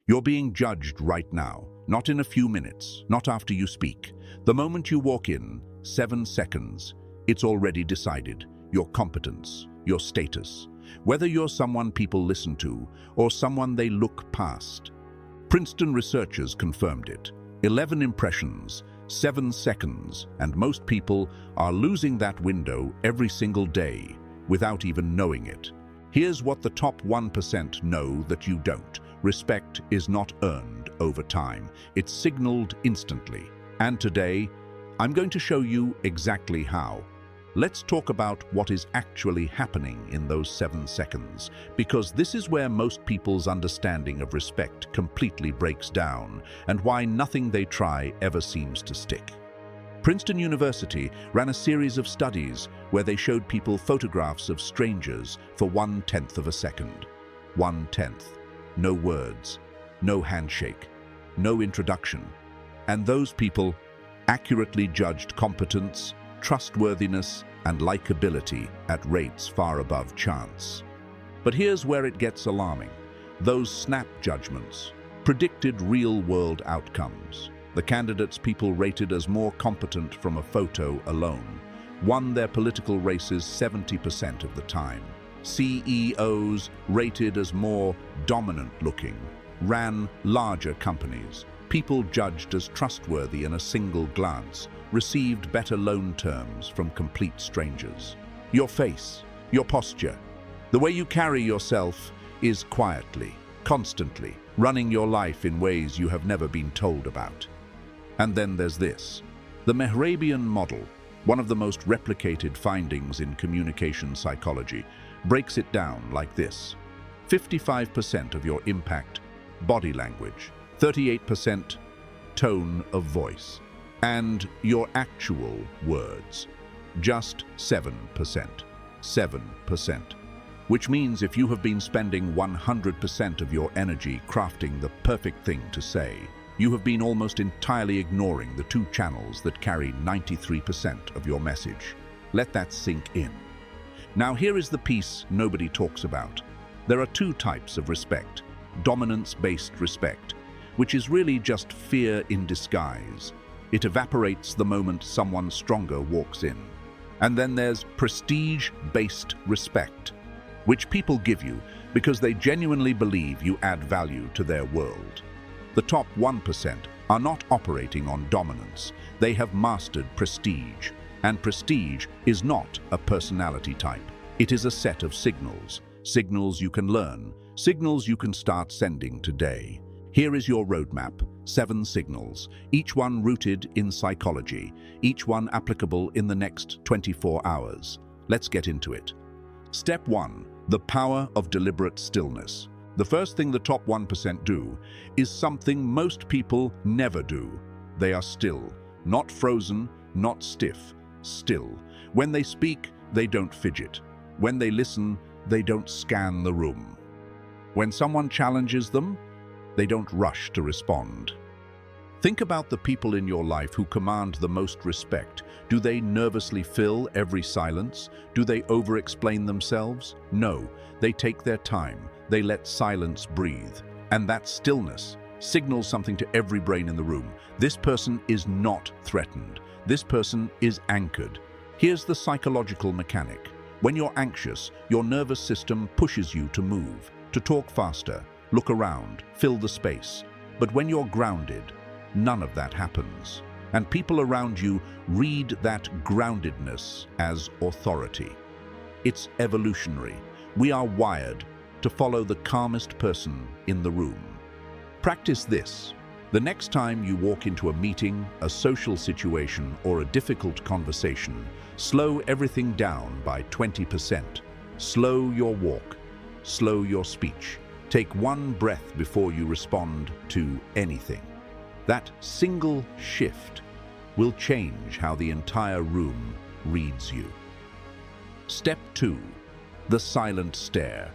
You're being judged right now, not in a few minutes, not after you speak. The moment you walk in, 7 seconds, it's already decided. Your competence, your status, whether you're someone people listen to or someone they look past. Princeton researchers confirmed it. 11 impressions, 7 seconds, and most people are losing that window every single day without even knowing it. Here's what the top 1% know that you don't. Respect is not earned over time. It's signaled instantly. And today, I'm going to show you exactly how. Let's talk about what is actually happening in those 7 seconds, because this is where most people's understanding of respect completely breaks down and why nothing they try ever seems to stick. Princeton University ran a series of studies where they showed people photographs of strangers for 1/10 of a second. 1/10. No words, no handshake, no introduction. And those people accurately judged competence, trustworthiness, and likability at rates far above chance. But here's where it gets alarming. Those snap judgments predicted real-world outcomes. The candidates people rated as more competent from a photo alone won their political races 70% of the time. CEOs rated as more dominant-looking ran larger companies. People judged as trustworthy in a single glance received better loan terms from complete strangers. Your face, your posture, the way you carry yourself is quietly, constantly, running your life in ways you have never been told about. And then there's this. The Mehrabian model, one of the most replicated findings in communication psychology, breaks it down like this. 55% of your impact, body language, 38% tone of voice, and your actual words, just 7%. 7%. Which means if you have been spending 100% of your energy crafting the perfect thing to say, you have been almost entirely ignoring the 2 channels that carry 93% of your message. Let that sink in. Now here is the piece nobody talks about. There are 2 types of respect. Dominance-based respect, which is really just fear in disguise. It evaporates the moment someone stronger walks in. And then there's prestige-based respect, which people give you because they genuinely believe you add value to their world. The top 1% are not operating on dominance. They have mastered prestige. And prestige is not a personality type. It is a set of signals. Signals you can learn. Signals you can start sending today. Here is your roadmap. 7 signals, each one rooted in psychology, each one applicable in the next 24 hours. Let's get into it. Step 1. The power of deliberate stillness. The first thing the top 1% do is something most people never do. They are still. Not frozen, not stiff. Still. When they speak, they don't fidget. When they listen, they don't scan the room. When someone challenges them, they don't rush to respond. Think about the people in your life who command the most respect. Do they nervously fill every silence? Do they over-explain themselves? No, they take their time. They let silence breathe. And that stillness signals something to every brain in the room. This person is not threatened. This person is anchored. Here's the psychological mechanic. When you're anxious, your nervous system pushes you to move, to talk faster, look around, fill the space. But when you're grounded, none of that happens. And people around you read that groundedness as authority. It's evolutionary. We are wired to follow the calmest person in the room. Practice this. The next time you walk into a meeting, a social situation, or a difficult conversation, slow everything down by 20%. Slow your walk. Slow your speech. Take 1 breath before you respond to anything. That single shift will change how the entire room reads you. Step 2. The silent stare.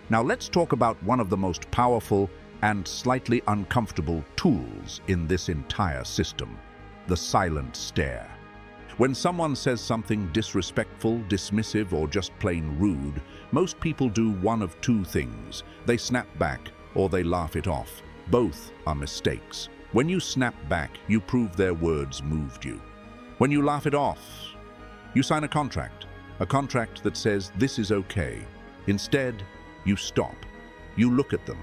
Now let's talk about one of the most powerful and slightly uncomfortable tools in this entire system, the silent stare. When someone says something disrespectful, dismissive, or just plain rude, most people do one of 2 things. They snap back or they laugh it off. Both are mistakes. When you snap back, you prove their words moved you. When you laugh it off, you sign a contract that says this is okay. Instead, you stop. You look at them,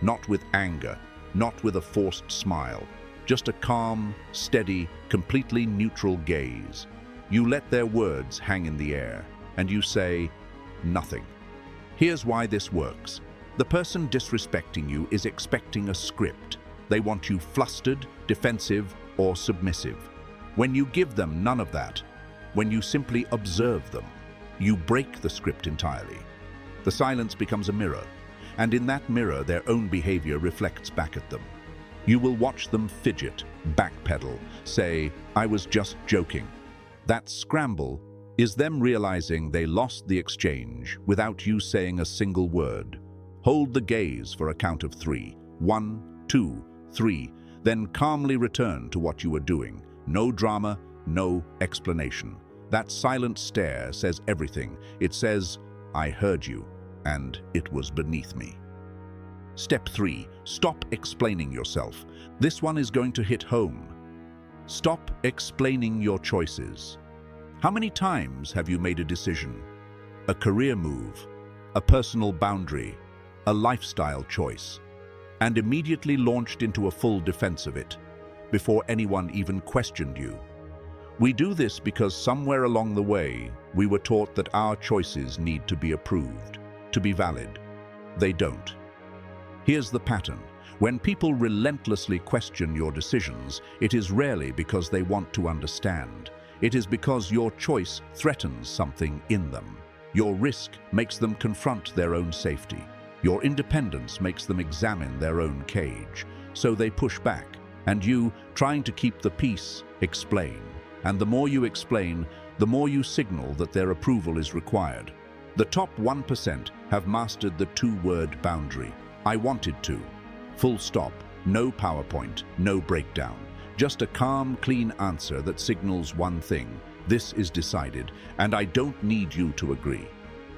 not with anger, not with a forced smile, just a calm, steady, completely neutral gaze. You let their words hang in the air, and you say, nothing. Here's why this works. The person disrespecting you is expecting a script. They want you flustered, defensive, or submissive. When you give them none of that, when you simply observe them, you break the script entirely. The silence becomes a mirror, and in that mirror their own behavior reflects back at them. You will watch them fidget, backpedal, say, I was just joking. That scramble is them realizing they lost the exchange without you saying a single word. Hold the gaze for a count of 3. 1, 2, 3. Then calmly return to what you were doing. No drama, no explanation. That silent stare says everything. It says, I heard you, and it was beneath me. Step 3. Stop explaining yourself. This one is going to hit home. Stop explaining your choices. How many times have you made a decision, a career move, a personal boundary, a lifestyle choice, and immediately launched into a full defense of it before anyone even questioned you? We do this because somewhere along the way, we were taught that our choices need to be approved, to be valid. They don't. Here's the pattern. When people relentlessly question your decisions, it is rarely because they want to understand. It is because your choice threatens something in them. Your risk makes them confront their own safety. Your independence makes them examine their own cage. So they push back, and you, trying to keep the peace, explain. And the more you explain, the more you signal that their approval is required. The top 1% have mastered the 2-word boundary. I wanted to. Full stop. No PowerPoint, no breakdown. Just a calm, clean answer that signals one thing. This is decided, and I don't need you to agree.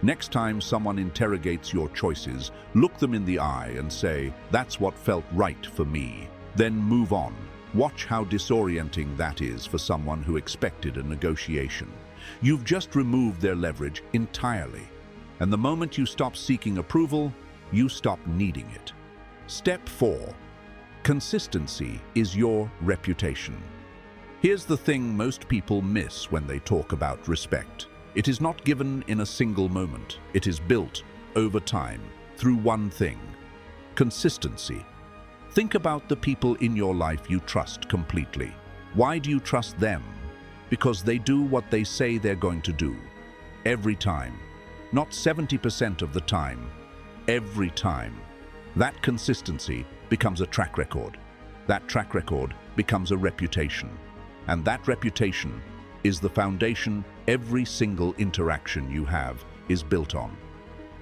Next time someone interrogates your choices, look them in the eye and say, that's what felt right for me. Then move on. Watch how disorienting that is for someone who expected a negotiation. You've just removed their leverage entirely. And the moment you stop seeking approval, you stop needing it. Step 4. Consistency is your reputation. Here's the thing most people miss when they talk about respect. It is not given in a single moment. It is built over time through one thing: consistency. Think about the people in your life you trust completely. Why do you trust them? Because they do what they say they're going to do. Every time. Not 70% of the time. Every time. That consistency becomes a track record. That track record becomes a reputation. And that reputation is the foundation every single interaction you have is built on.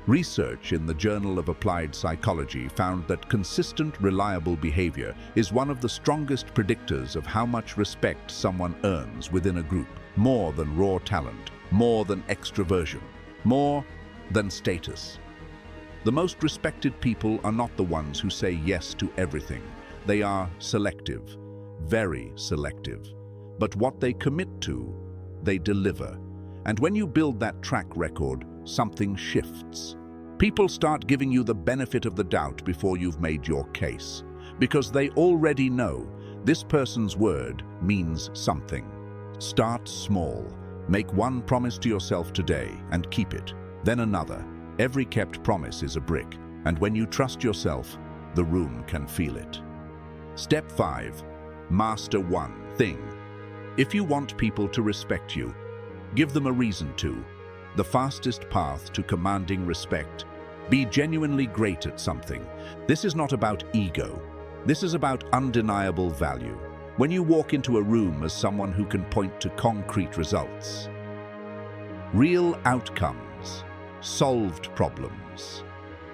Research in the Journal of Applied Psychology found that consistent, reliable behavior is one of the strongest predictors of how much respect someone earns within a group. More than raw talent, more than extroversion, more than status. The most respected people are not the ones who say yes to everything. They are selective, very selective. But what they commit to, they deliver. And when you build that track record, something shifts. People start giving you the benefit of the doubt before you've made your case, because they already know this person's word means something. Start small. Make one promise to yourself today and keep it. Then another. Every kept promise is a brick, and when you trust yourself, the room can feel it. Step 5. Master one thing. If you want people to respect you, give them a reason to. The fastest path to commanding respect. Be genuinely great at something. This is not about ego. This is about undeniable value. When you walk into a room as someone who can point to concrete results, real outcomes, solved problems,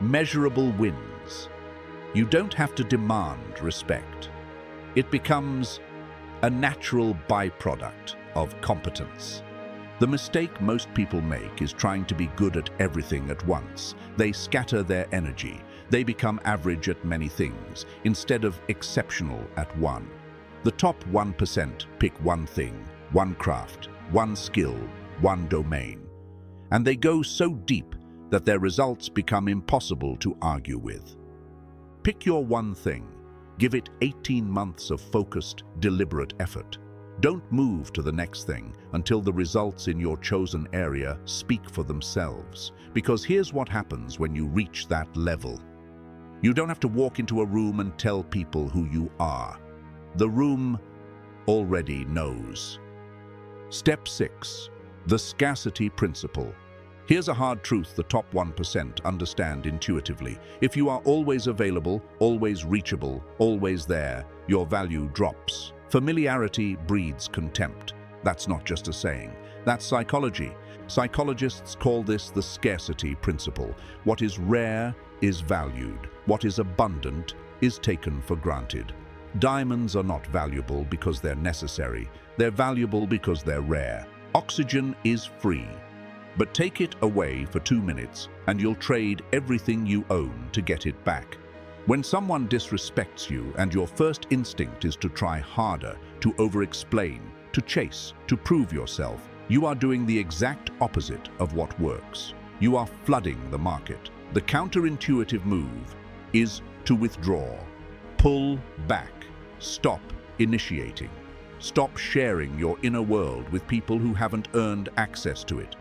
measurable wins, you don't have to demand respect. It becomes a natural byproduct of competence. The mistake most people make is trying to be good at everything at once. They scatter their energy. They become average at many things, instead of exceptional at one. The top 1% pick one thing, one craft, one skill, one domain. And they go so deep that their results become impossible to argue with. Pick your one thing. Give it 18 months of focused, deliberate effort. Don't move to the next thing until the results in your chosen area speak for themselves. Because here's what happens when you reach that level. You don't have to walk into a room and tell people who you are. The room already knows. Step 6. The scarcity principle. Here's a hard truth the top 1% understand intuitively. If you are always available, always reachable, always there, your value drops. Familiarity breeds contempt. That's not just a saying. That's psychology. Psychologists call this the scarcity principle. What is rare is valued. What is abundant is taken for granted. Diamonds are not valuable because they're necessary. They're valuable because they're rare. Oxygen is free. But take it away for 2 minutes and you'll trade everything you own to get it back. When someone disrespects you and your first instinct is to try harder, to over-explain, to chase, to prove yourself, you are doing the exact opposite of what works. You are flooding the market. The counterintuitive move is to withdraw. Pull back. Stop initiating. Stop sharing your inner world with people who haven't earned access to it.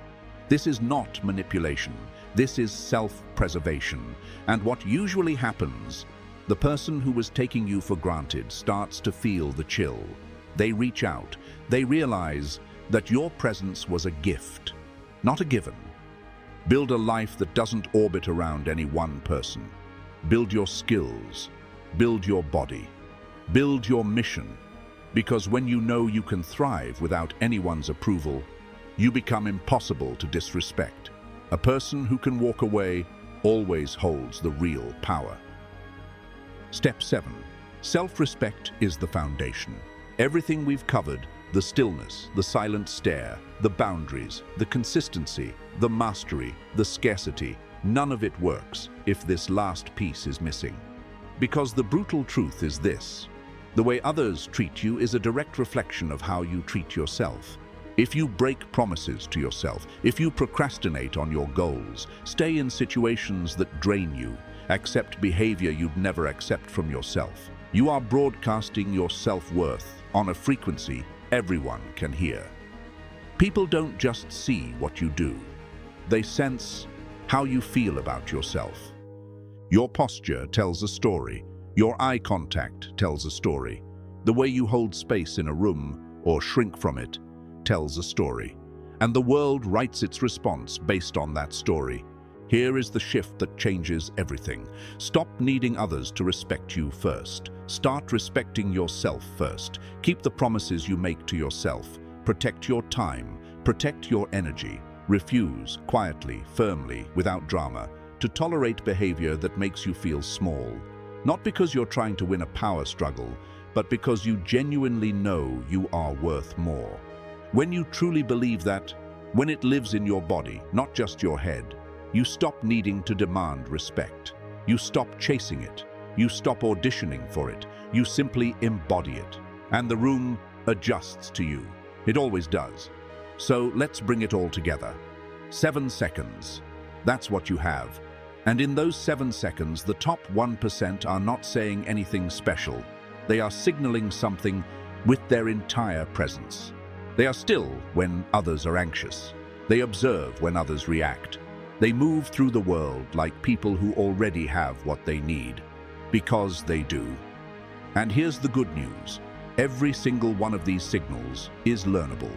This is not manipulation. This is self-preservation. And what usually happens, the person who was taking you for granted starts to feel the chill. They reach out. They realize that your presence was a gift, not a given. Build a life that doesn't orbit around any one person. Build your skills. Build your body. Build your mission. Because when you know you can thrive without anyone's approval, you become impossible to disrespect. A person who can walk away always holds the real power. Step 7. Self-respect is the foundation. Everything we've covered, the stillness, the silent stare, the boundaries, the consistency, the mastery, the scarcity, none of it works if this last piece is missing. Because the brutal truth is this: the way others treat you is a direct reflection of how you treat yourself. If you break promises to yourself, if you procrastinate on your goals, stay in situations that drain you, accept behavior you'd never accept from yourself, you are broadcasting your self-worth on a frequency everyone can hear. People don't just see what you do. They sense how you feel about yourself. Your posture tells a story. Your eye contact tells a story. The way you hold space in a room or shrink from it tells a story. And the world writes its response based on that story. Here is the shift that changes everything. Stop needing others to respect you first. Start respecting yourself first. Keep the promises you make to yourself. Protect your time. Protect your energy. Refuse, quietly, firmly, without drama, to tolerate behavior that makes you feel small. Not because you're trying to win a power struggle, but because you genuinely know you are worth more. When you truly believe that, when it lives in your body, not just your head, you stop needing to demand respect. You stop chasing it. You stop auditioning for it. You simply embody it. And the room adjusts to you. It always does. So let's bring it all together. 7 seconds. That's what you have. And in those 7 seconds, the top 1% are not saying anything special. They are signaling something with their entire presence. They are still when others are anxious. They observe when others react. They move through the world like people who already have what they need, because they do. And here's the good news. Every single one of these signals is learnable.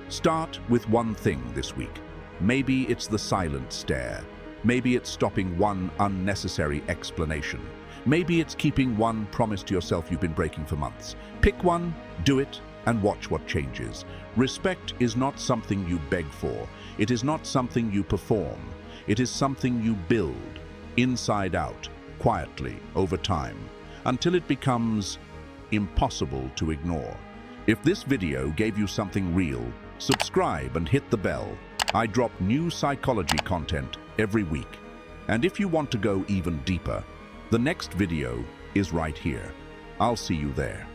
Start with one thing this week. Maybe it's the silent stare. Maybe it's stopping one unnecessary explanation. Maybe it's keeping one promise to yourself you've been breaking for months. Pick one, do it, and watch what changes. Respect is not something you beg for. It is not something you perform. It is something you build, inside out, quietly, over time, until it becomes impossible to ignore. If this video gave you something real, subscribe and hit the bell. I drop new psychology content every week. And if you want to go even deeper, The next video is right here. I'll see you there.